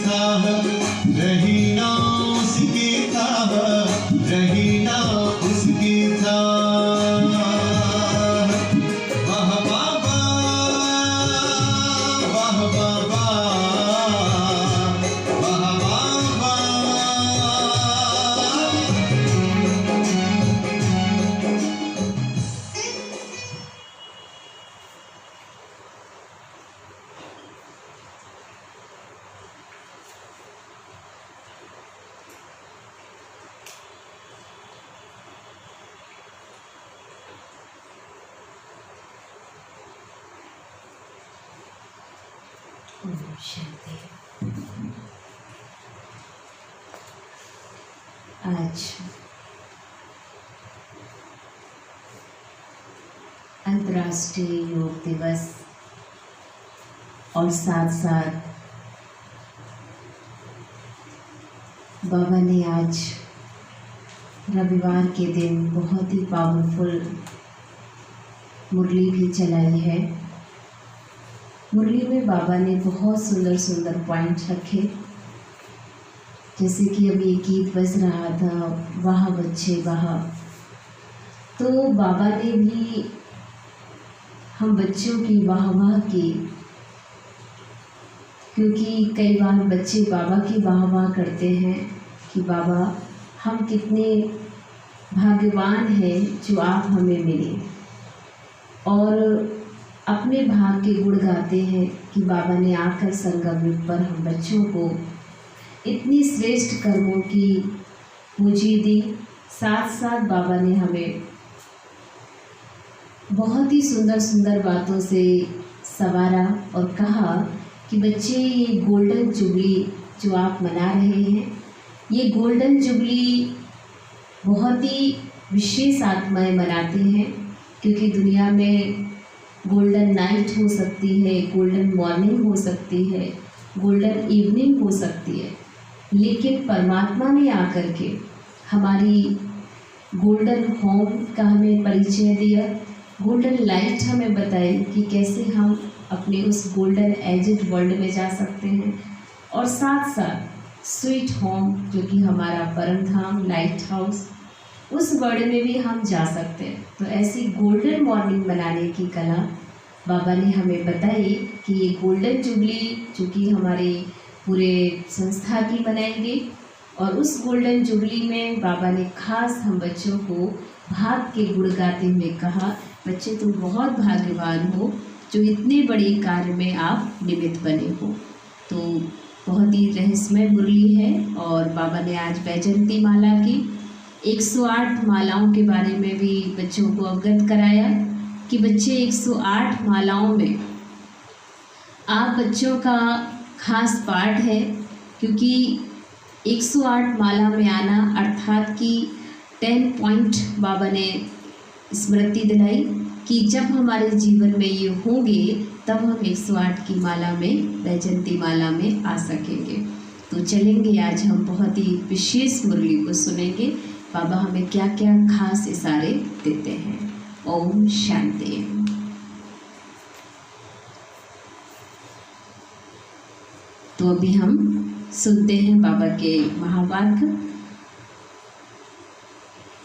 था, रही ना उसकी था, रही ना उसकी था। वाह बाबा, वाह बाबा, वाह बाबा। ओम शांति। आज अंतर्राष्ट्रीय योग दिवस और साथ साथ बाबा ने आज रविवार के दिन बहुत ही पावरफुल मुरली भी चलाई है। मुरली में बाबा ने बहुत सुंदर सुंदर पॉइंट रखे, जैसे कि अभी एक गीत बज रहा था, वाह बच्चे वाह। तो बाबा ने भी हम बच्चों की वाह वाह की, क्योंकि कई बार बच्चे बाबा की वाह वाह करते हैं कि बाबा हम कितने भाग्यवान हैं जो आप हमें मिले, और अपने भाग के गुण गाते हैं कि बाबा ने आकर संगम युग पर हम बच्चों को इतनी श्रेष्ठ कर्मों की पूंजी दी। साथ साथ बाबा ने हमें बहुत ही सुंदर सुंदर बातों से संवारा और कहा कि बच्चे, ये गोल्डन जुबली जो आप मना रहे हैं, ये गोल्डन जुबली बहुत ही विशेष आत्माएं मनाती हैं, क्योंकि दुनिया में गोल्डन नाइट हो सकती है, गोल्डन मॉर्निंग हो सकती है, गोल्डन इवनिंग हो सकती है, लेकिन परमात्मा ने आकर के हमारी गोल्डन होम का हमें परिचय दिया, गोल्डन लाइट हमें बताई कि कैसे हम अपने उस गोल्डन एजेड वर्ल्ड में जा सकते हैं, और साथ साथ स्वीट होम जो कि हमारा परम धाम लाइट हाउस, उस वर्ल्ड में भी हम जा सकते हैं। तो ऐसी गोल्डन मॉर्निंग बनाने की कला बाबा ने हमें बताई कि ये गोल्डन जुबली जो कि हमारे पूरे संस्था की बनाएंगे, और उस गोल्डन जुबली में बाबा ने खास हम बच्चों को भाग के गुण गाते हुए कहा, बच्चे तुम बहुत भाग्यवान हो जो इतने बड़े कार्य में आप निमित्त बने हो। तो बहुत ही रहस्यमय मुरली है, और बाबा ने आज वैजयंती माला की 108 मालाओं के बारे में भी बच्चों को अवगत कराया कि बच्चे 108 मालाओं में आप बच्चों का खास पार्ट है, क्योंकि 108 माला में आना अर्थात कि 10 पॉइंट बाबा ने स्मृति दिलाई कि जब हमारे जीवन में ये होंगे तब हम 108 की माला में, वैजयंती माला में आ सकेंगे। तो चलेंगे आज हम बहुत ही विशेष मुरली को सुनेंगे, बाबा हमें क्या क्या खास इशारे देते हैं। ओम शांति। तो अभी हम सुनते हैं बाबा के महावाक्य।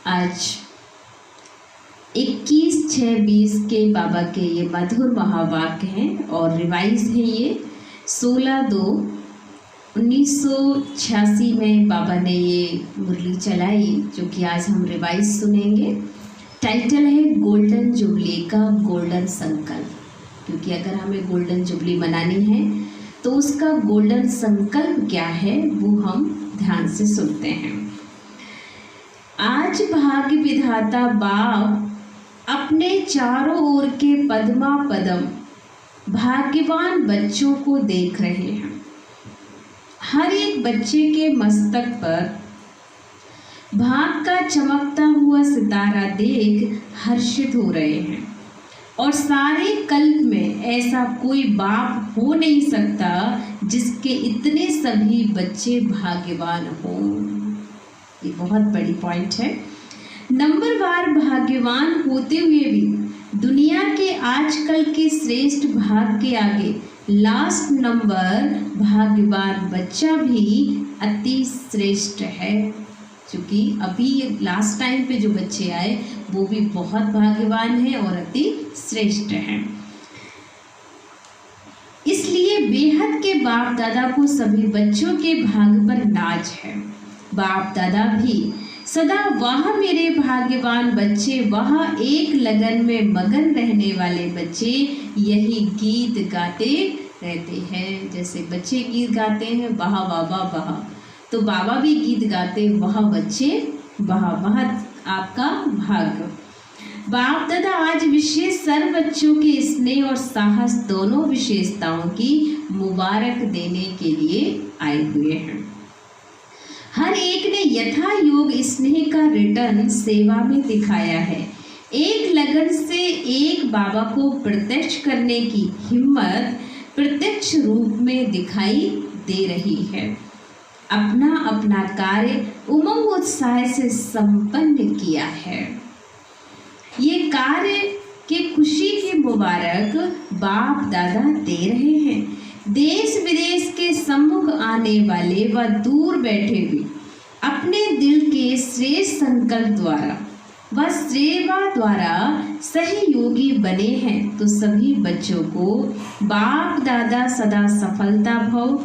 आज 21/6/20 के बाबा के ये मधुर महावाक्य हैं, और रिवाइज है ये 16/2/1986 में बाबा ने ये मुरली चलाई, जो कि आज हम रिवाइज सुनेंगे। टाइटल है गोल्डन जुबली का गोल्डन संकल्प, क्योंकि अगर हमें गोल्डन जुबली मनानी है तो उसका गोल्डन संकल्प क्या है वो हम ध्यान से सुनते हैं। आज भाग्य विधाता बाप अपने चारों ओर के पद्मा पदम भाग्यवान बच्चों को देख रहे हैं। हर एक बच्चे के मस्तक पर भाग का चमकता हुआ सितारा देख हर्षित हो रहे हैं, और सारे कल्प में ऐसा कोई बाप हो नहीं सकता जिसके इतने सभी बच्चे भाग्यवान हों। ये बहुत बड़ी पॉइंट है। नंबरवार भाग्यवान होते हुए भी दुनिया के आजकल के श्रेष्ठ भाग के आगे लास्ट नंबर भाग्यवान बच्चा भी अति श्रेष्ठ है। क्योंकि अभी लास्ट टाइम पे जो बच्चे आए वो भी बहुत भाग्यवान हैं और अति श्रेष्ठ हैं। इसलिए बेहद के बाप दादा को सभी बच्चों के भाग्य पर नाज है। बाप दादा भी सदा वह मेरे भाग्यवान बच्चे, वह एक लगन में मगन रहने वाले बच्चे यही गीत गाते रहते हैं। जैसे बच्चे गीत गाते हैं वाह बाबा वाह, तो बाबा भी गीत गाते वह बच्चे वाह वाह आपका भाग्य। बाप दादा आज विशेष सर्व बच्चों के स्नेह और साहस दोनों विशेषताओं की मुबारक देने के लिए आए हुए हैं। हर एक ने यथा योग स्नेह का रिटर्न सेवा में दिखाया है। एक लगन से एक बाबा को प्रत्यक्ष करने की हिम्मत प्रत्यक्ष रूप में दिखाई दे रही है। अपना अपना कार्य उमंग उत्साह से संपन्न किया है। ये कार्य के खुशी की मुबारक बाप दादा दे रहे हैं। देश विदेश के सम्मुख आने वाले व दूर बैठे भी अपने दिल के श्रेष्ठ संकल्प द्वारा व सेवा द्वारा सहयोगी बने हैं। तो सभी बच्चों को बाप दादा सदा सफलता भव,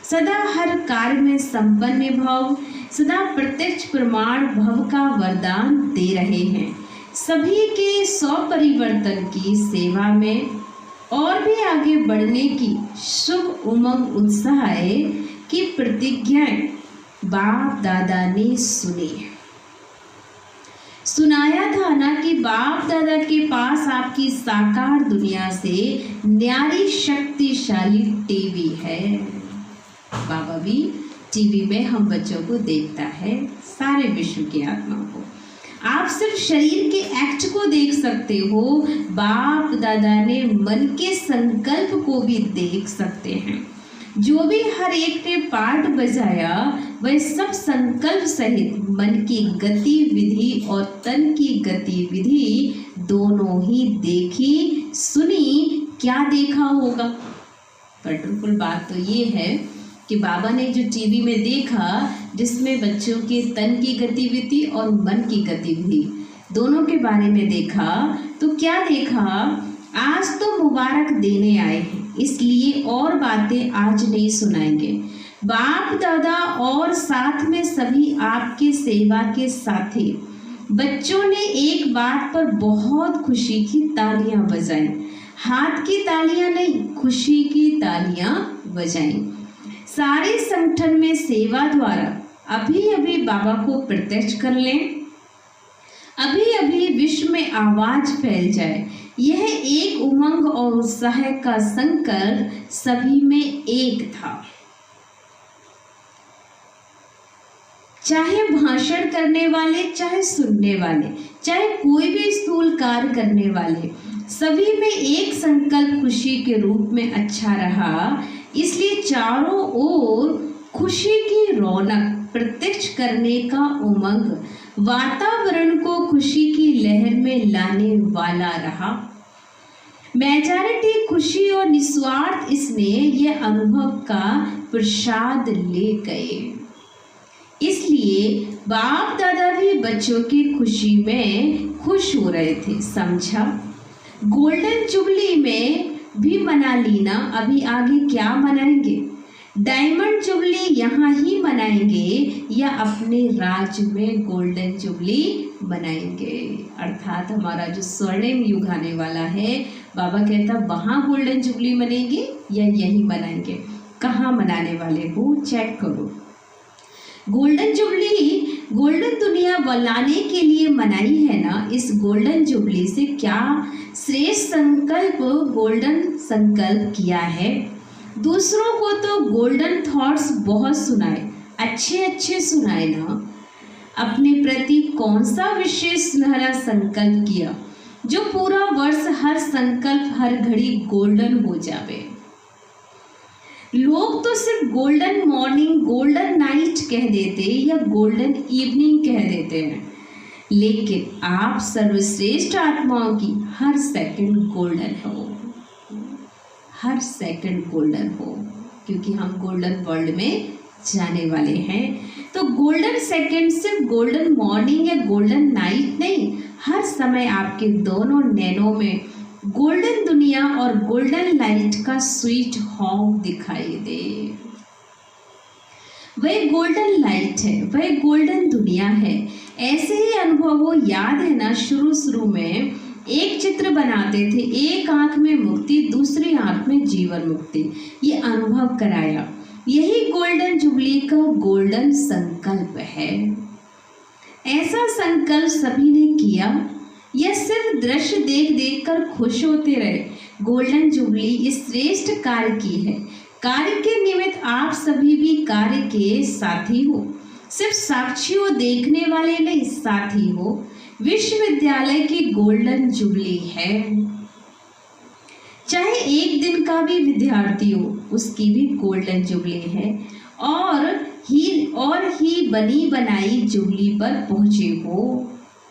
सदा हर कार्य में संपन्न भव, सदा प्रत्यक्ष प्रमाण भव का वरदान दे रहे हैं। सभी के स्वपरिवर्तन की सेवा में और भी आगे बढ़ने की शुभ उमंग उत्साह की प्रतिज्ञाएं बाप दादा ने सुनी। सुनाया था ना कि बाप दादा के पास आपकी साकार दुनिया से न्यारी शक्तिशाली टीवी है। बाबा भी टीवी में हम बच्चों को देखता है, सारे विश्व की आत्मा को। आप सिर्फ शरीर के एक्ट को देख सकते हो, बाप दादा ने मन के संकल्प को भी देख सकते हैं। जो भी हर एक ने पार्ट बजाया वह सब संकल्प सहित मन की गतिविधि और तन की गतिविधि दोनों ही देखी सुनी। क्या देखा होगा? वंडरफुल बात तो ये है कि बाबा ने जो टीवी में देखा, जिसमें बच्चों के तन की गतिविधि और मन की गतिविधि दोनों के बारे में देखा, तो क्या देखा? आज तो मुबारक देने आए हैं, इसलिए और बातें आज नहीं सुनाएंगे। बाप दादा और साथ में सभी आपके सेवा के साथी बच्चों ने एक बात पर बहुत खुशी की तालियां बजाई। हाथ की तालियां नहीं, खुशी की तालियां बजाई। सारे संगठन में सेवा द्वारा अभी अभी बाबा को प्रत्यक्ष कर लें, अभी अभी विश्व में आवाज फैल जाए। यह एक उमंग और उत्साह का संकल्प सभी में एक था। चाहे भाषण करने वाले, चाहे सुनने वाले, चाहे कोई भी स्थूल कार्य करने वाले, सभी में एक संकल्प खुशी के रूप में अच्छा रहा। इसलिए चारों ओर खुशी की रौनक प्रत्यक्ष करने का उमंग वातावरण को खुशी की लहर में लाने वाला रहा। मेजॉरिटी खुशी और निस्वार्थ स्नेह यह अनुभव का प्रसाद ले गए। इसलिए बाप दादा भी बच्चों की खुशी में खुश हो रहे थे। समझा? गोल्डन जुबली में भी मना ली ना, अभी आगे क्या मनाएंगे? डायमंड जुबली यहाँ ही मनाएंगे या अपने राज्य में गोल्डन जुबली मनाएंगे? अर्थात हमारा जो स्वर्णिम युग आने वाला है, बाबा कहता वहाँ गोल्डन जुबली मनाएंगे या यहीं मनाएंगे? कहाँ मनाने वाले हो? चेक करो। गोल्डन जुबली गोल्डन दुनिया बनाने के लिए मनाई है ना। इस गोल्डन जुबली से क्या श्रेष्ठ संकल्प गोल्डन संकल्प किया है। दूसरों को तो गोल्डन थॉट्स बहुत सुनाए, अच्छे अच्छे सुनाए ना। अपने प्रति कौन सा विशेष सुनहरा संकल्प किया जो पूरा वर्ष हर संकल्प हर घड़ी गोल्डन हो जावे। लोग तो सिर्फ गोल्डन मॉर्निंग, गोल्डन नाइट कह देते या गोल्डन इवनिंग कह देते हैं, लेकिन आप सर्वश्रेष्ठ आत्माओं की हर सेकंड गोल्डन हो। हर सेकंड गोल्डन हो, क्योंकि हम गोल्डन वर्ल्ड में जाने वाले हैं। तो गोल्डन सेकंड सिर्फ गोल्डन मॉर्निंग या गोल्डन नाइट नहीं, हर समय आपके दोनों नैनों में गोल्डन दुनिया और गोल्डन लाइट का स्वीट होम दिखाई दे। वह गोल्डन लाइट है, वह गोल्डन दुनिया है। ऐसे ही अनुभव हो, याद है ना, शुरू में एक चित्र बनाते थे, एक आंख में मुक्ति, दूसरी आंख में जीवन मुक्ति, ये अनुभव कराया। यही गोल्डन जुबली का गोल्डन संकल्प है। ऐसा संकल्प सभी ने किया या सिर्फ दृश्य देख देख कर खुश होते रहे? गोल्डन जुबली इस श्रेष्ठ कार्य की है। कार्य के निमित्त आप सभी भी कार्य के साथी हो, सिर्फ साक्षी हो, देखने वाले नहीं, साथी हो। विश्वविद्यालय की गोल्डन जुबली है। चाहे एक दिन का भी विद्यार्थी हो, उसकी भी गोल्डन जुबली है। और ही बनी बनाई जुबली पर पहुंचे हो।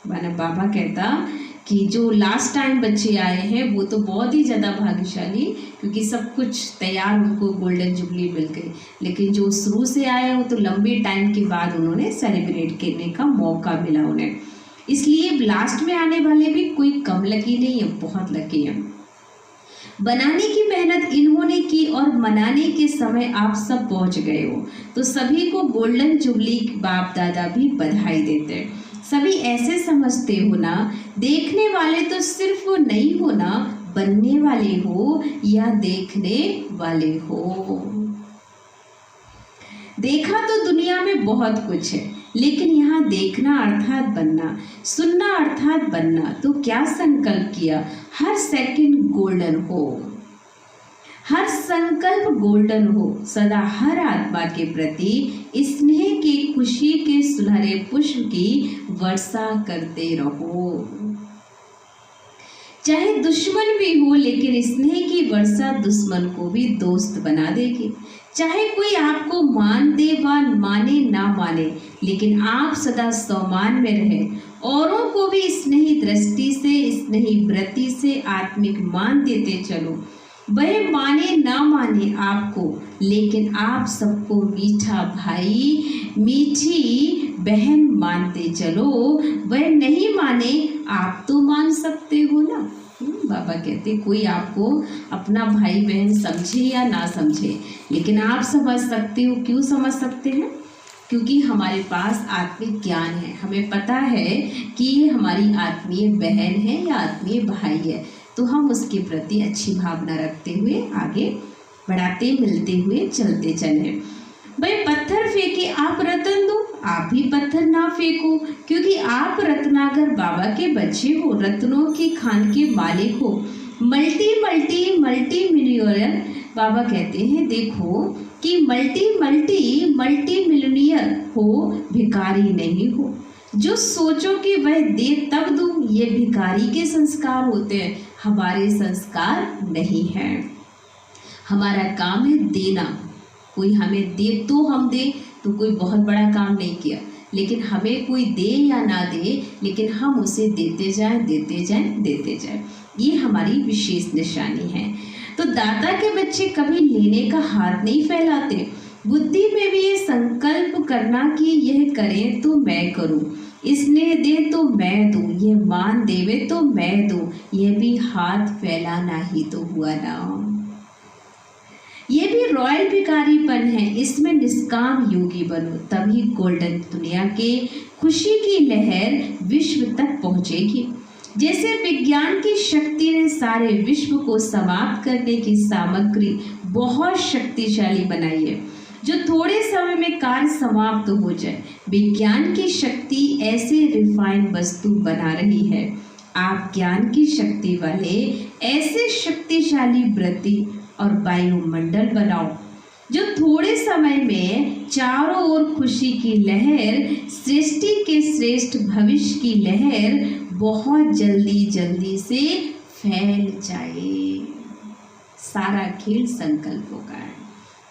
माना बाबा कहता कि जो लास्ट टाइम बच्चे आए हैं वो तो बहुत ही ज़्यादा भाग्यशाली, क्योंकि सब कुछ तैयार, उनको गोल्डन जुबली मिल गई। लेकिन जो शुरू से आए वो तो लंबे टाइम के बाद उन्होंने सेलिब्रेट करने का मौका मिला उन्हें। इसलिए लास्ट में आने वाले भी कोई कम लकी नहीं है, बहुत लकी है। बनाने की मेहनत इन्होंने की और मनाने के समय आप सब पहुंच गए हो, तो सभी को गोल्डन जुबली बाप दादा भी बधाई देते हैं। सभी ऐसे समझते हो ना, देखने वाले तो सिर्फ नहीं हो ना, बनने वाले हो या देखने वाले हो। देखा तो दुनिया में बहुत कुछ है, लेकिन यहाँ देखना अर्थात बनना, सुनना अर्थात बनना। तो क्या संकल्प किया? हर सेकंड गोल्डन हो, हर संकल्प गोल्डन हो। सदा हर आत्मा के प्रति स्नेह की, खुशी के सुनहरे पुष्प की वर्षा करते रहो। चाहे दुश्मन भी हो, लेकिन स्नेह की वर्षा दुश्मन को भी दोस्त बना देगी। चाहे कोई आपको मान दे व माने ना माने, लेकिन आप सदा सम्मान में रहे। औरों को भी स्नेही दृष्टि से, स्नेही वृत्ति से आत्मिक मान देते चलो। वह माने ना माने आपको, लेकिन आप सबको मीठा भाई, मीठी बहन मानते चलो। वह नहीं माने, आप तो मान सकते हो ना। बाबा कहते कोई आपको अपना भाई बहन समझे या ना समझे, लेकिन आप समझ सकते हो। क्यों समझ सकते हैं? क्योंकि हमारे पास आत्मिक ज्ञान है। हमें पता है कि ये हमारी आत्मीय बहन है या आत्मीय भाई है, तो हम उसके प्रति अच्छी भावना रखते हुए आगे बढ़ाते, मिलते हुए चलते चले। भाई पत्थर फेंके आप रतन दो, आप भी पत्थर ना फेंको, क्योंकि आप रत्नागर बाबा के बच्चे हो, रत्नों की खान के मालिक हो। मल्टी मल्टी मल्टी मिलियनियर बाबा कहते हैं, देखो कि मल्टी मिलियनियर हो, भिखारी नहीं हो। जो सोचो कि वह दे तब दूं, ये भिखारी के संस्कार होते हैं, हमारे संस्कार नहीं है। हमारा काम है देना। कोई हमें दे तो हम दे, तो कोई बहुत बड़ा काम नहीं किया। लेकिन हमें कोई दे या ना दे, लेकिन हम उसे देते जाएं, देते जाएं, देते जाएं, ये हमारी विशेष निशानी है। तो दाता के बच्चे कभी लेने का हाथ नहीं फैलाते। बुद्धि में भी ये संकल्प करना कि यह करें तो मैं करूं, इसने दे तो मैं दूं, ये मान देवे तो मैं दूं, यह भी हाथ फैलाना ही तो हुआ ना। ये भी रॉयल भिखारीपन है। इसमें निष्काम योगी बनो, तभी गोल्डन दुनिया के खुशी की लहर विश्व तक पहुंचेगी। जैसे विज्ञान की शक्ति ने सारे विश्व को समाप्त करने की सामग्री बहुत शक्तिशाली बनाई है, जो थोड़े समय में कार्य समाप्त हो जाए। विज्ञान की शक्ति ऐसे रिफाइंड वस्तु बना रही है। आप ज्ञान की शक्ति वाले ऐसे शक्तिशाली वृत्ति और वायुमंडल बनाओ, जो थोड़े समय में चारों ओर खुशी की लहर, सृष्टि के श्रेष्ठ भविष्य की लहर बहुत जल्दी जल्दी से फैल जाए। सारा खेल संकल्पों का है।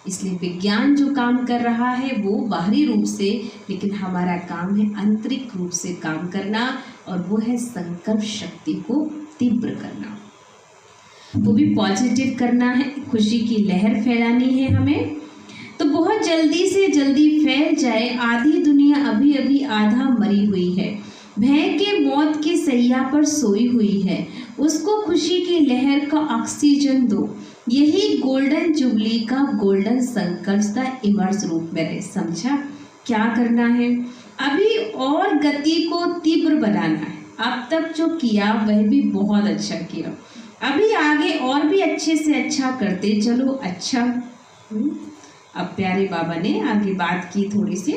इसलिए विज्ञान जो काम कर रहा है वो बाहरी रूप से, लेकिन हमारा काम है आंतरिक रूप से काम करना, और वो है संकल्प शक्ति को तीव्र करना। वो भी पॉजिटिव करना है, खुशी की लहर फैलानी है हमें। तो बहुत जल्दी से जल्दी फैल जाए, आधी दुनिया अभी अभी आधा मरी हुई है, भय के मौत के सैया पर सोई हुई है, उसको खुशी की लहर का ऑक्सीजन दो। यही गोल्डन जुबली का गोल्डन संकल्प का इमर्स रूप मैंने समझा। क्या करना है, अभी और गति को तीव्र बनाना है। अब तक जो किया वह भी बहुत अच्छा किया, अभी आगे और भी अच्छे से अच्छा करते चलो। अच्छा, अब प्यारे बाबा ने आगे बात की थोड़ी सी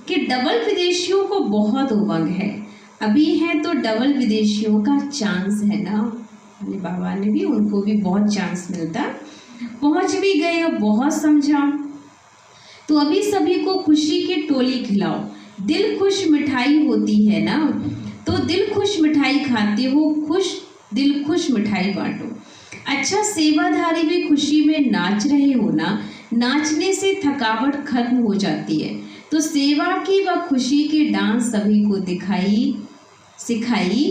कि डबल विदेशियों को बहुत उमंग है, अभी है तो डबल विदेशियों का चांस है ना। अपने बाबा ने भी, उनको भी बहुत चांस मिलता, पहुंच भी गए और बहुत समझा। तो अभी सभी को खुशी की टोली खिलाओ, दिल खुश मिठाई होती है ना, तो दिल खुश मिठाई खाते हो, खुश दिल खुश मिठाई बांटो। अच्छा, सेवाधारी भी खुशी में नाच रहे हो ना, नाचने से थकावट खत्म हो जाती है, तो सेवा की व खुशी के डांस सभी को दिखाई, सिखाई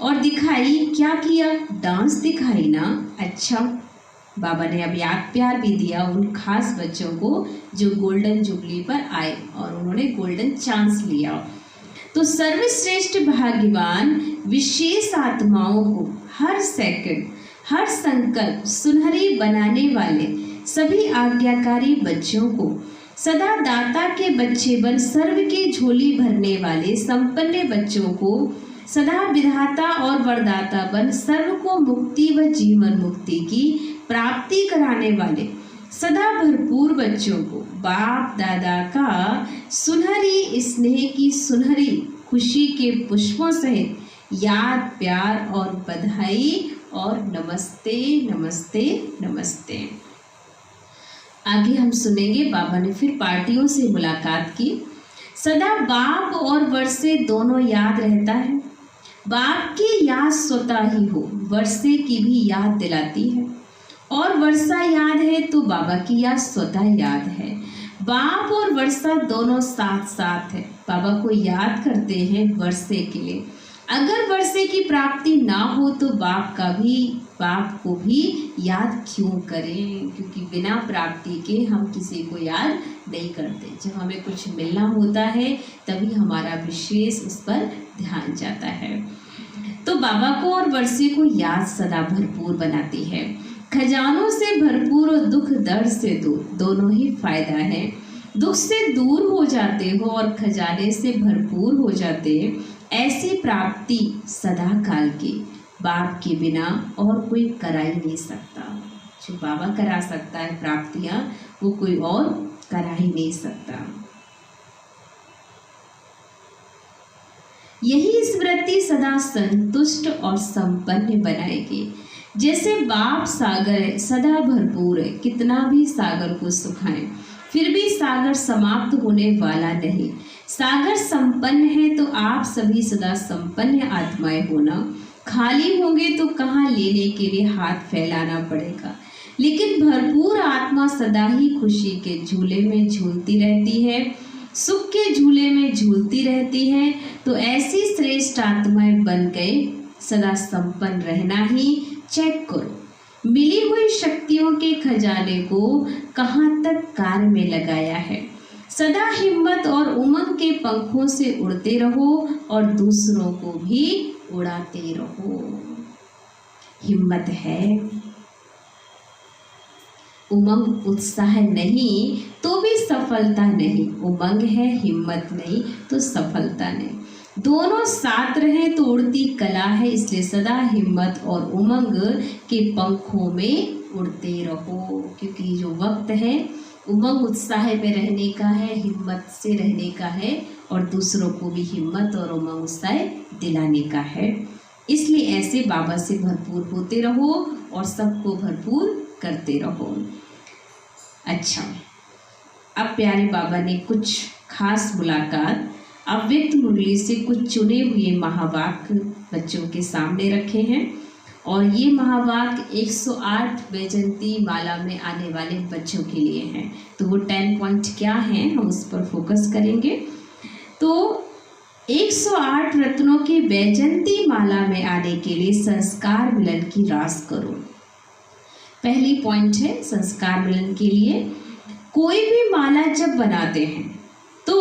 और दिखाई। क्या किया, डांस दिखाई ना। अच्छा, बाबा ने अब याद प्यार भी दिया उन खास बच्चों को जो गोल्डन जुबली पर आए और उन्होंने गोल्डन चांस लिया। तो सर्वश्रेष्ठ भाग्यवान विशेष आत्माओं को हर सेकंड, हर संकल्प सुनहरी बनाने वाले सभी आज्ञाकारी बच्चों को, सदा दाता के बच्चे बन सर्व की झोली भरने वाले संपन्न बच्चों को, सदा विधाता और वरदाता बन सर्व को मुक्ति व जीवन मुक्ति की प्राप्ति कराने वाले सदा भरपूर बच्चों को, बाप दादा का सुनहरी स्नेह की सुनहरी खुशी के पुष्पों सहित याद प्यार और बधाई और नमस्ते नमस्ते नमस्ते। आगे हम सुनेंगे, बाबा ने फिर पार्टियों से मुलाकात की। सदा बाप और वर्षे दोनों याद रहता है, बाप की याद स्वतः ही हो, वर्षे की भी याद दिलाती है, और वर्षा याद है तो बाबा की याद स्वतः याद है। बाप और वर्षा दोनों साथ साथ है, बाबा को याद करते हैं वर्षे के लिए। अगर वर्षे की प्राप्ति ना हो तो बाप को भी याद क्यों करें, क्योंकि बिना प्राप्ति के हम किसी को याद नहीं करते। जब हमें कुछ मिलना होता है तभी हमारा विशेष उस पर ध्यान जाता है। तो बाबा को और वर्षे को याद सदा भरपूर बनाती है। खजानों से भरपूर और दुख दर्द से दूर, दोनों ही फायदा है। दुख से दूर हो जाते हो और खजाने से भरपूर हो जाते, ऐसी प्राप्ति सदा काल की बाप के बिना और कोई करा ही नहीं सकता। जो बाबा करा सकता है प्राप्तियां, वो कोई और करा ही नहीं सकता। यही स्मृति सदा संतुष्ट और संपन्न बनाएगी। जैसे बाप सागर है, सदा भरपूर है, कितना भी सागर को सुखाएं फिर भी सागर समाप्त होने वाला नहीं। सागर संपन्न है तो आप सभी सदा संपन्न आत्माएं होना। खाली होंगे तो कहाँ लेने के लिए हाथ फैलाना पड़ेगा, लेकिन भरपूर आत्मा सदा ही खुशी के झूले में झूलती रहती है, सुख के झूले में झूलती रहती है। तो ऐसी श्रेष्ठ आत्माएं बन गए, सदा संपन्न रहना ही चेक करो। मिली हुई शक्तियों के खजाने को कहाँ तक कार्य में लगाया है। सदा हिम्मत और उमंग के पंखों से उड़ते रहो और दूसरों को भी उड़ाते रहो। हिम्मत है, उमंग उत्साह नहीं तो भी सफलता नहीं। उमंग है, हिम्मत नहीं तो सफलता नहीं। दोनों साथ रहे तो उड़ती कला है, इसलिए सदा हिम्मत और उमंग के पंखों में उड़ते रहो। क्योंकि जो वक्त है उमंग उत्साह में रहने का है, हिम्मत से रहने का है और दूसरों को भी हिम्मत और उमंग उत्साह दिलाने का है। इसलिए ऐसे बाबा से भरपूर होते रहो और सबको भरपूर करते रहो। अच्छा, अब प्यारे बाबा ने कुछ खास मुलाकात अव्यक्त मुरली से कुछ चुने हुए महावाक्य बच्चों के सामने रखे हैं और ये महावाक्य 108 वैजयंती माला में आने वाले बच्चों के लिए हैं। तो वो 10 पॉइंट क्या हैं, हम उस पर फोकस करेंगे। तो 108 रत्नों की वैजयंती माला में आने के लिए संस्कार मिलन की रास करो। पहली पॉइंट है संस्कार मिलन के लिए, कोई भी माला जब बनाते हैं तो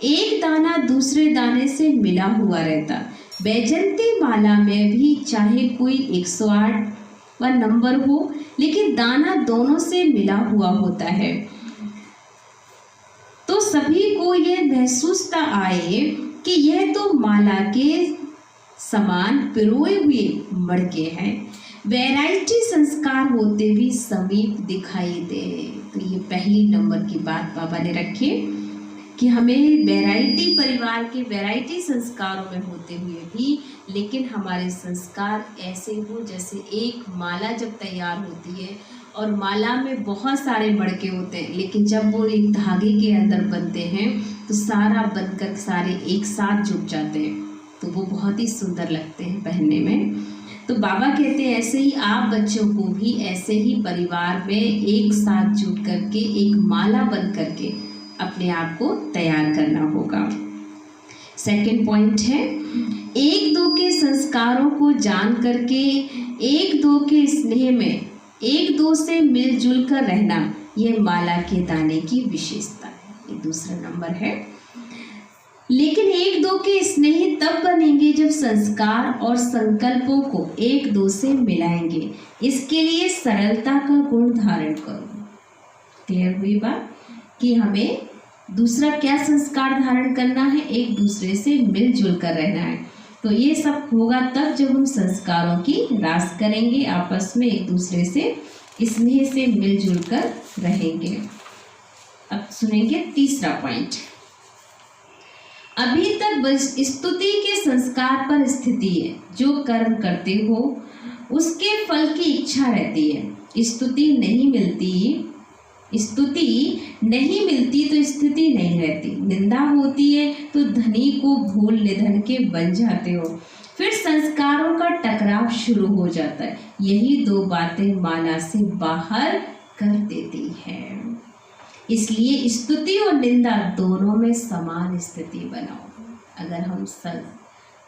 एक दाना दूसरे दाने से मिला हुआ रहता। वैजयंती माला में भी चाहे कोई 108 नंबर हो, लेकिन दाना दोनों से मिला हुआ होता है। तो सभी को यह महसूसता आए कि यह तो माला के समान पिरोए हुए मड़के हैं। वैरायटी संस्कार होते भी समीप दिखाई दे। तो ये पहली नंबर की बात बाबा ने रखी कि हमें वैरायटी परिवार के वैरायटी संस्कारों में होते हुए भी, लेकिन हमारे संस्कार ऐसे हो जैसे एक माला जब तैयार होती है और माला में बहुत सारे मड़के होते हैं, लेकिन जब वो एक धागे के अंदर बनते हैं तो सारा बनकर सारे एक साथ जुट जाते हैं, तो वो बहुत ही सुंदर लगते हैं पहनने में। तो बाबा कहते हैं ऐसे ही आप बच्चों को भी ऐसे ही परिवार में एक साथ जुट करके एक माला बन करके अपने आप को तैयार करना होगा। सेकंड पॉइंट है, एक दो के संस्कारों को जान करके एक दो के स्नेह में एक दो से मिलजुल कर रहना, यह माला के दाने की विशेषता है। ये दूसरा नंबर है। लेकिन एक दो के स्नेही तब बनेंगे जब संस्कार और संकल्पों को एक दो से मिलाएंगे। इसके लिए सरलता का गुण धारण करो। क्लियर हुई बात कि हमें दूसरा क्या संस्कार धारण करना है, एक दूसरे से मिलजुल कर रहना है। तो ये सब होगा तब जब हम संस्कारों की रास करेंगे, आपस में एक दूसरे से स्नेह से मिलजुल कर रहेंगे। अब सुनेंगे तीसरा पॉइंट। अभी तक स्तुति के संस्कार पर स्थिति है। जो कर्म करते हो उसके फल की इच्छा रहती है। स्तुति नहीं मिलती तो स्थिति नहीं रहती। निंदा होती है तो धनी को भूल निधन के बन जाते हो। फिर संस्कारों का टकराव शुरू हो जाता है। यही दो बातें माला से बाहर कर देती है। इसलिए स्तुति और निंदा दोनों में समान स्थिति बनाओ। अगर हम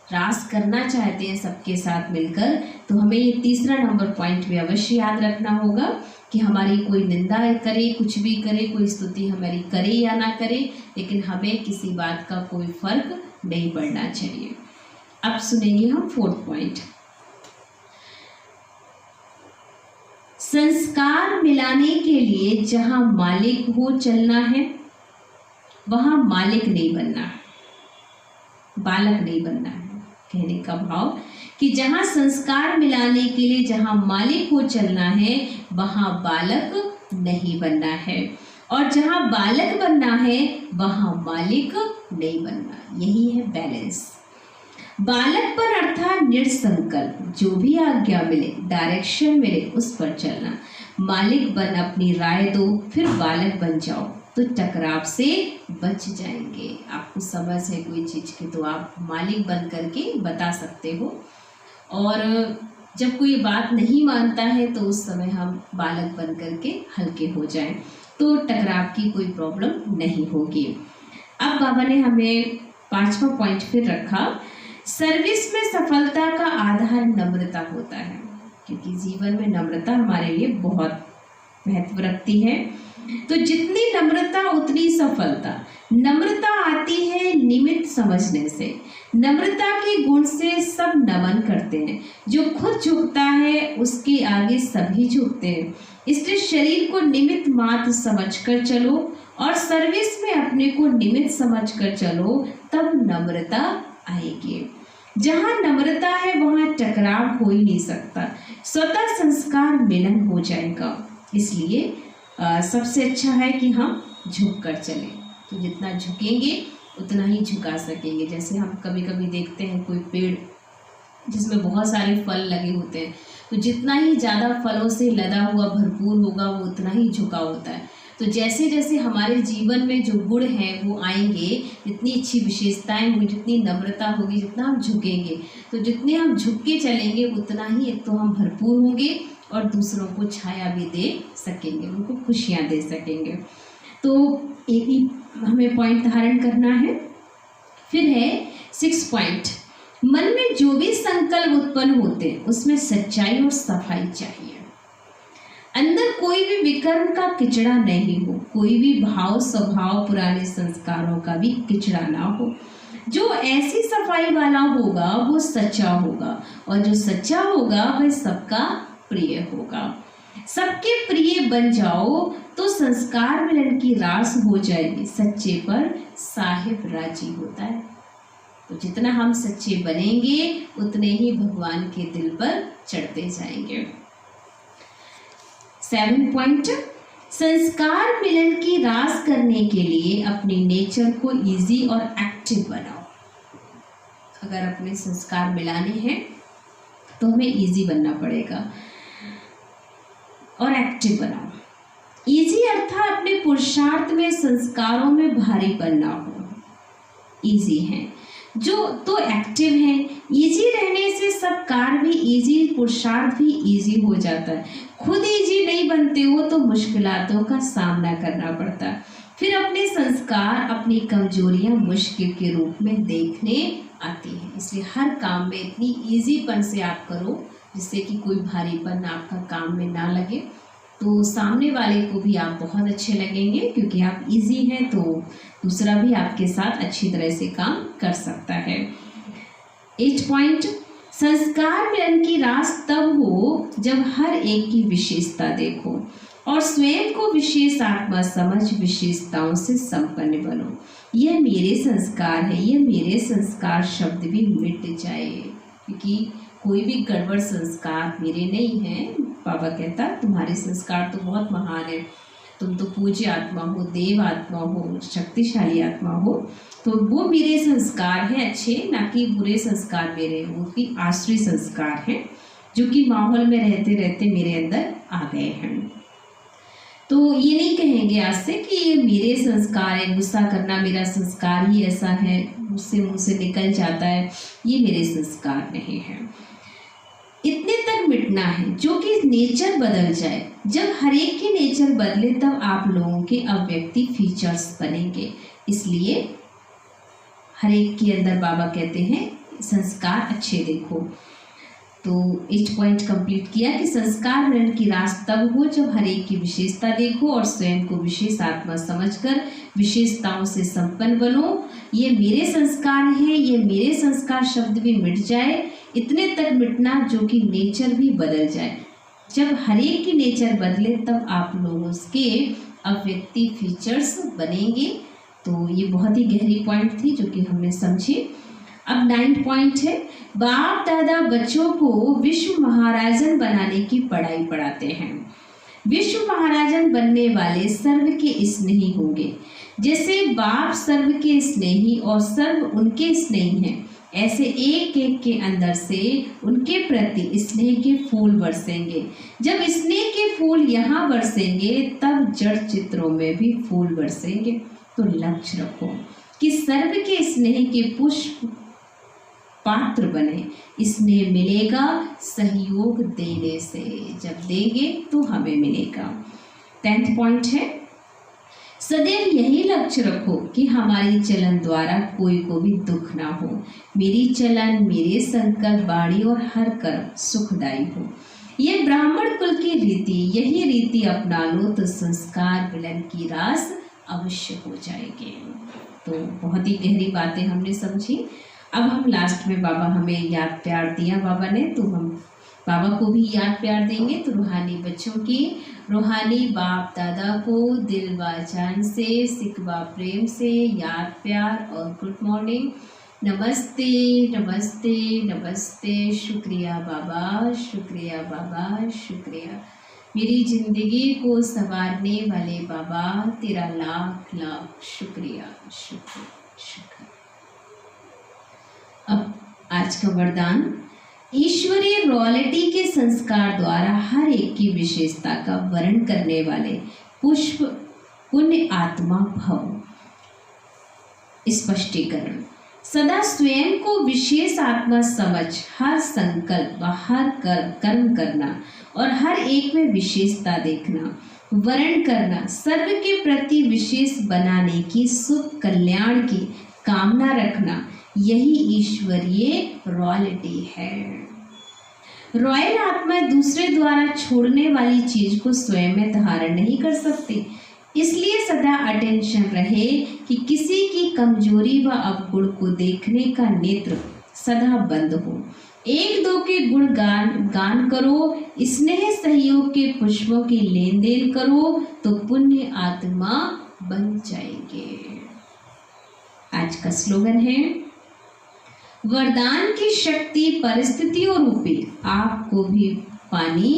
रास करना चाहते हैं सबके साथ मिलकर, तो हमें ये तीसरा नंबर पॉइंट भी अवश्य याद रखना होगा कि हमारी कोई निंदा करे, कुछ भी करे, कोई स्तुति हमारी करे या ना करे, लेकिन हमें किसी बात का कोई फर्क नहीं पड़ना चाहिए। अब सुनेंगे हम फोर्थ पॉइंट। संस्कार मिलाने के लिए जहां मालिक हो चलना है, वहां मालिक नहीं बनना है, बालक नहीं बनना है। कहने का भाव कि जहां संस्कार मिलाने के लिए जहां मालिक हो चलना है, वहां बालक नहीं बनना है, और जहां बालक बनना है वहां मालिक नहीं बनना। यही है बैलेंस। बालक पर अर्थात निसंकल्प, जो भी आज्ञा मिले, डायरेक्शन मिले, उस पर चलना। मालिक बन अपनी राय दो, फिर बालक बन जाओ, तो टकराव से बच जाएंगे। आपको समझ है कोई चीज़ की तो आप मालिक बन करके बता सकते हो, और जब कोई बात नहीं मानता है तो उस समय हम बालक बन करके हल्के हो जाएं, तो टकराव की कोई प्रॉब्लम नहीं होगी। अब बाबा ने हमें 5वां पॉइंट फिर रखा। सर्विस में सफलता का आधार नम्रता होता है, क्योंकि जीवन में नम्रता हमारे लिए बहुत महत्व रखती है। तो जितनी नम्रता उतनी सफलता। नम्रता आती है निमित्त समझने से। नम्रता के गुण से सब नमन करते हैं। जो खुद झुकता है उसके आगे सभी झुकते हैं। इसलिए शरीर को निमित्त मात्र समझकर चलो, और सर्विस में अपने को निमित्त समझकर चलो, तब नम्रता आएगी। जहाँ नम्रता है वहाँ टकराव हो ही नहीं सकता, स्वतः संस्कार मिलन हो जाएगा। इसलिए सबसे अच्छा है कि हम झुक कर चलें। तो जितना झुकेंगे उतना ही झुका सकेंगे। जैसे हम कभी कभी देखते हैं कोई पेड़ जिसमें बहुत सारे फल लगे होते हैं, तो जितना ही ज़्यादा फलों से लदा हुआ भरपूर होगा वो उतना ही झुका होता है। तो जैसे जैसे हमारे जीवन में जो गुण हैं वो आएंगे, जितनी अच्छी विशेषताएं होंगी, जितनी नम्रता होगी, जितना हम झुकेंगे, तो जितने हम झुक के चलेंगे उतना ही एक तो हम भरपूर होंगे और दूसरों को छाया भी दे सकेंगे, उनको खुशियाँ दे सकेंगे। तो एक ही हमें पॉइंट धारण करना है। फिर है 6 पॉइंट। मन में जो भी संकल्प उत्पन्न होते हैं उसमें सच्चाई और सफाई चाहिए। अंदर कोई भी विकर्म का किचड़ा नहीं हो, कोई भी भाव स्वभाव पुराने संस्कारों का भी किचड़ा ना हो। जो ऐसी सफाई वाला होगा वो सच्चा होगा, और जो सच्चा होगा वह सबका प्रिय होगा। सबके प्रिय बन जाओ तो संस्कार मिलन की रास हो जाएगी। सच्चे पर साहिब राजी होता है। तो जितना हम सच्चे बनेंगे उतने ही भगवान के दिल पर चढ़ते जाएंगे। 7 पॉइंट, संस्कार मिलन की रास करने के लिए अपने नेचर को इजी और एक्टिव बनाओ। अगर अपने संस्कार मिलाने हैं तो हमें इजी बनना पड़ेगा और एक्टिव बनाओ। इजी अर्थात अपने पुरुषार्थ में संस्कारों में भारीपन ना हो। इजी है जो तो एक्टिव है। इजी रहने से सब कार्य भी इजी, पुरुषार्थ भी इजी हो जाता है। खुद इजी नहीं बनते हो तो मुश्किलातों का सामना करना पड़ता है। फिर अपने संस्कार, अपनी कमजोरियां मुश्किल के रूप में देखने आती हैं। इसलिए हर काम में इतनी इजीपन से आप करो जिससे कि कोई भारीपन आपका काम में ना लगे, तो सामने वाले को भी आप बहुत अच्छे लगेंगे। क्योंकि आप इजी हैं तो दूसरा भी आपके साथ अच्छी तरह से काम कर सकता है। 8 पॉइंट, संस्कार मिलन की रास तब हो जब हर एक की विशेषता देखो और स्वयं को विशेष आत्मा समझ विशेषताओं से संपन्न बनो। यह मेरे संस्कार है, यह मेरे संस्कार शब्द भी मिट जाए, क्योंकि कोई भी गड़बड़ संस्कार मेरे नहीं है। बाबा कहता तुम्हारे संस्कार तो बहुत महान है, तुम तो पूज्य आत्मा हो, देव आत्मा हो, शक्तिशाली आत्मा हो, तो वो मेरे संस्कार हैं अच्छे, ना कि बुरे संस्कार मेरे, वो कि आश्रय संस्कार हैं जो कि माहौल में रहते रहते मेरे अंदर आ गए हैं। तो ये नहीं कहेंगे आज से कि ये मेरे संस्कार है, गुस्सा करना मेरा संस्कार ही ऐसा है, उससे मुंह से निकल जाता है, ये मेरे संस्कार नहीं है। इतने तक मिटना है जो कि नेचर बदल जाए। जब हर एक की नेचर बदले तब आप लोगों के अव्यक्ति फीचर्स बनेंगे। इसलिए हर एक के अंदर बाबा कहते हैं संस्कार अच्छे देखो। तो 8 पॉइंट कंप्लीट किया कि संस्कार मिलन की रास तब हो जब हर एक की विशेषता देखो और स्वयं को विशेष आत्मा समझकर विशेषताओं से संपन्न बनो। ये मेरे संस्कार हैं, ये मेरे संस्कार शब्द भी मिट जाए। इतने तक मिटना जो कि नेचर भी बदल जाए। जब हर एक की नेचर बदले तब आप लोग उसके अव्यक्ति फीचर्स बनेंगे। तो ये बहुत ही गहरी पॉइंट थी जो कि हमने समझी। अब 9 पॉइंट है, बाप दादा बच्चों को विश्व महाराजन बनाने की पढ़ाई पढ़ाते हैं। विश्व महाराजन बनने वाले सर्व के स्नेही होंगे। जैसे बाप सर्व के स्नेही और सर्व उनके स्नेही हैं, ऐसे एक एक के अंदर से उनके प्रति स्नेह के फूल बरसेंगे। जब स्नेह के फूल यहाँ बरसेंगे तब जड़ चित्रों में भी फूल बरसेंगे। तो लक्ष्य रखो कि सर्व के स्नेह के पुष्प पात्र बने। स्नेह मिलेगा सहयोग देने से, जब देंगे तो हमें मिलेगा। 10 पॉइंट है, सदैव यही लक्ष्य रखो कि हमारी चलन द्वारा कोई को भी दुख ना हो। मेरी चलन, मेरे संकल्प, वाणी और हर कर्म सुखदायी हो। ये ब्राह्मण कुल की रीति, यही रीति अपना लो तो संस्कार मिलन की रास अवश्य हो जाएगी। तो बहुत ही गहरी बातें हमने समझी। अब हम लास्ट में बाबा हमें याद प्यार दिया बाबा ने, तो हम बाबा को भी याद प्यार देंगे। तो रूहानी बच्चों की रूहानी बाप दादा को दिल व जान से सिकवा प्रेम से याद प्यार और गुड मॉर्निंग। नमस्ते नमस्ते नमस्ते। शुक्रिया बाबा, शुक्रिया बाबा, शुक्रिया। मेरी ज़िंदगी को संवारने वाले बाबा, तेरा लाख लाख शुक्रिया शुक्रिया शुक्रिया। अब आज का वरदान, ईश्वरीय रॉयल्टी के संस्कार द्वारा हर एक की विशेषता का वर्ण करने वाले पुष्प पुण्य आत्मा भव। स्पष्टीकरण, सदा स्वयं को विशेष आत्मा समझ हर संकल्प व हर कर्म करना और हर एक में विशेषता देखना, वर्ण करना, सर्व के प्रति विशेष बनाने की शुभ कल्याण की कामना रखना, यही ईश्वरीय रॉयल्टी है। रॉयल आत्माएं दूसरे द्वारा छोड़ने वाली चीज को स्वयं में धारण नहीं कर सकती। इसलिए सदा अटेंशन रहे कि किसी की कमजोरी व अवगुण को देखने का नेत्र सदा बंद हो। एक दो के गुण गान करो, स्नेह सहयोग के पुष्पों की लेन देन करो, तो पुण्य आत्मा बन जाएंगे। आज का स्लोगन है, वरदान की शक्ति परिस्थितियों रूपी आपको भी पानी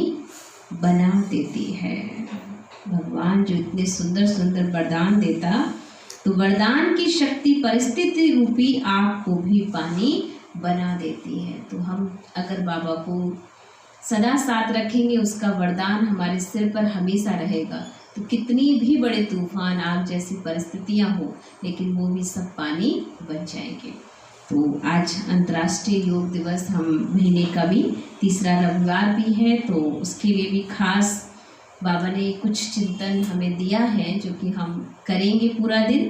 बना देती है। भगवान जो इतने सुंदर सुंदर वरदान देता, तो वरदान की शक्ति परिस्थिति रूपी आपको भी पानी बना देती है। तो हम अगर बाबा को सदा साथ रखेंगे, उसका वरदान हमारे सिर पर हमेशा रहेगा, तो कितनी भी बड़े तूफान आग जैसी परिस्थितियां हो, लेकिन वो भी सब पानी बन जाएंगे। तो आज अंतर्राष्ट्रीय योग दिवस, हम महीने का भी तीसरा रविवार भी है, तो उसके लिए भी खास बाबा ने कुछ चिंतन हमें दिया है जो कि हम करेंगे पूरा दिन।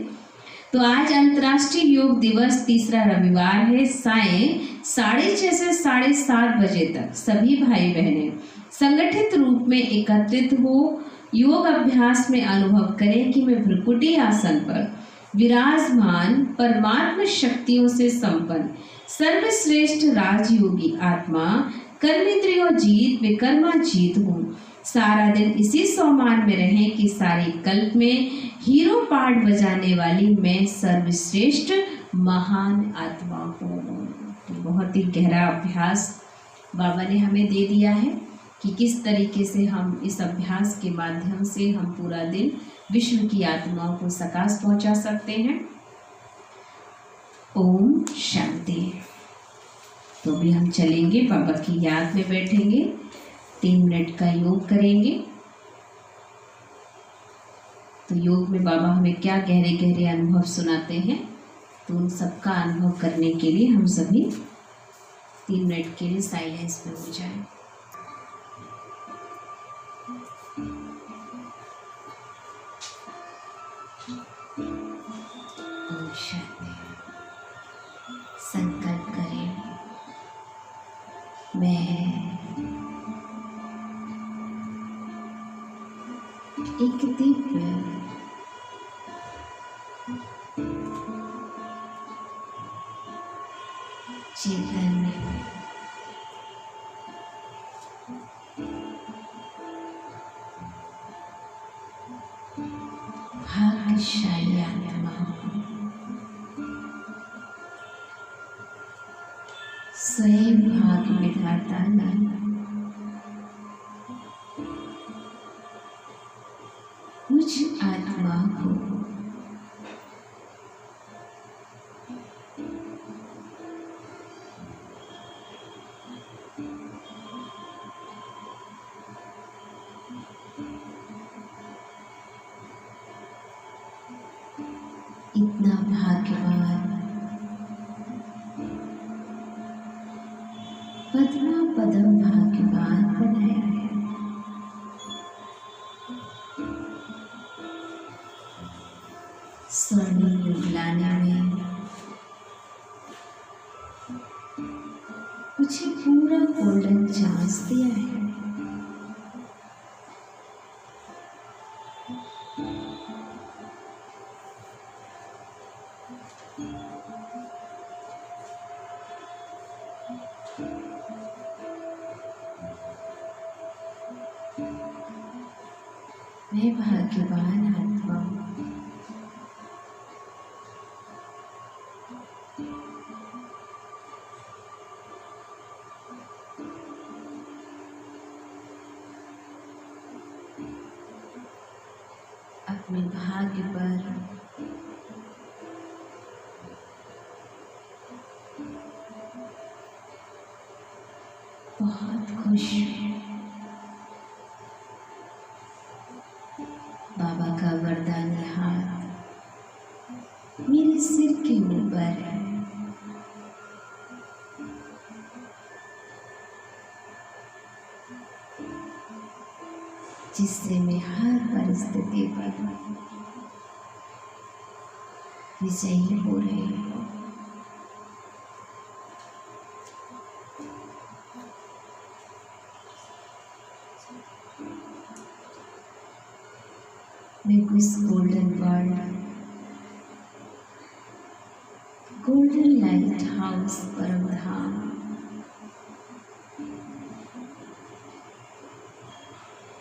तो आज अंतर्राष्ट्रीय योग दिवस तीसरा रविवार है। सायं 6:30 से 7:30 बजे तक सभी भाई बहनें संगठित रूप में एकत्रित हो योग अभ्यास में अनुभव करें कि मैं भ्रुकुटी आसन पर विराजमान परमात्मा शक्तियों से संपन्न सर्वश्रेष्ठ राजयोगी आत्मा कर्मेंद्रियों जीत विकर्मा जीत हूँ। सारा दिन इसी सम्मान में रहें कि सारे कल्प में हीरो पार्ट बजाने वाली मैं सर्वश्रेष्ठ महान आत्मा हूँ। तो बहुत ही गहरा अभ्यास बाबा ने हमें दे दिया है कि किस तरीके से हम इस अभ्यास के माध्यम से हम पूरा दिन विश्व की आत्माओं को सकाश पहुंचा सकते हैं। ओम शांति। तो भी हम चलेंगे, बाबा की याद में बैठेंगे, 3 मिनट का योग करेंगे। तो योग में बाबा हमें क्या गहरे गहरे अनुभव सुनाते हैं, तो उन सबका अनुभव करने के लिए हम सभी 3 मिनट के लिए साइलेंस में हो जाएं। ओम शांति। संकल्प करें, मैं एक दिव्य चेतन भाग्यशाली आत्मा हूँ। स्वयं भाग्य विधाता नहीं, कुछ आत्मा को इतना भाग्यवान पद्मा पदम भाग्यवान बनाया है। स्वर्णिम युग लाने में मुझे पूरा गोल्डन चांस दिया है। मैं भाग्यवान आत्मा हूँ। अपने भाग्य पर बहुत खुश हूँ। बाबा का वरदानी हाथ मेरे सिर के ऊपर है। जिससे मैं हर परिस्थिति पर विजयी हो रही हूँ। मैं कुछ golden world, golden light house परम धाम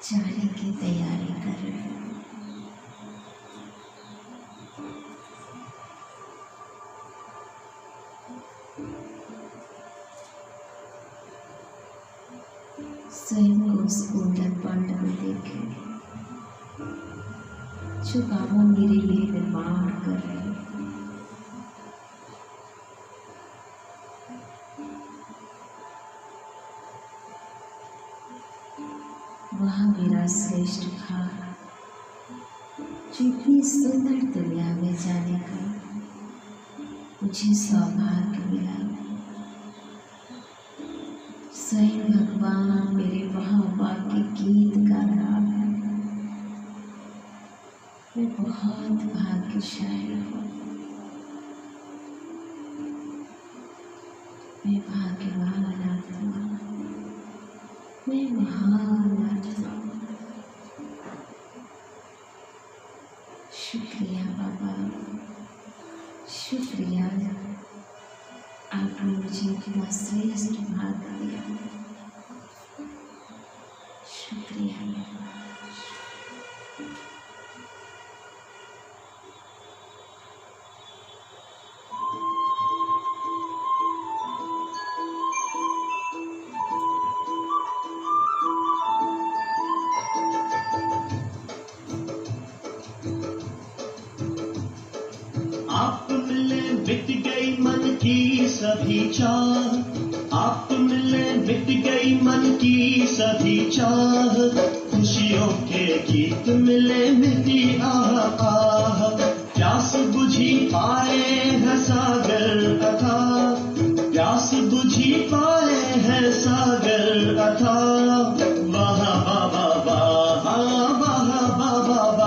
जाने की तैयारी कर रहे हैं। स्वयं को उस गोल्डन वर्ल्ड में देखें जो बाबा मेरे लिए निर्माण कर रहे हैं। वह मेरा श्रेष्ठ भाग जो इतनी सुंदर दुनिया में जाने का मुझे सौभाग्य मिला। स्वयं भगवान मेरे वहाँ वाक्य गीत गा रहा है। मैं बहुत भाग्यशाली हूँ, मैं भाग्यवान आत्मा, मैं महान आत्मा। शुक्रिया बाबा, शुक्रिया, आपने मुझे इतना श्रेष्ठ भाग दिया। शुक्रिया। आप मिले मिट गई मन की सभी चाह, आप मिले मिट गई मन की सभी चाह, खुशियों के गीत मिले मिटी आह आह, प्यास बुझी पाए है सागर अथाह, प्यास बुझी पाए है सागर अथाह। वाह वाह वाह वाह वाह वाह वाह वाह वाह वाह वाह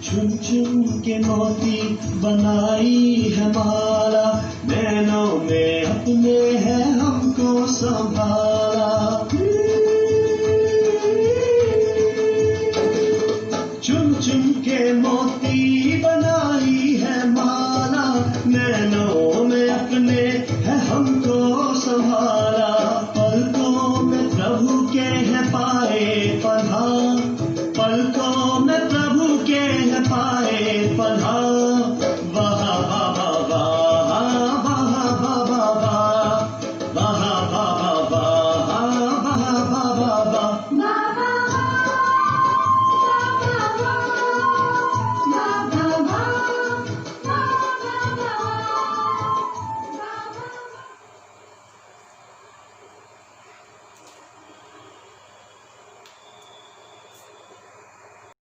चुन चुन के मोती बनाई है माला, नैनों में अपने है हमको संभाला।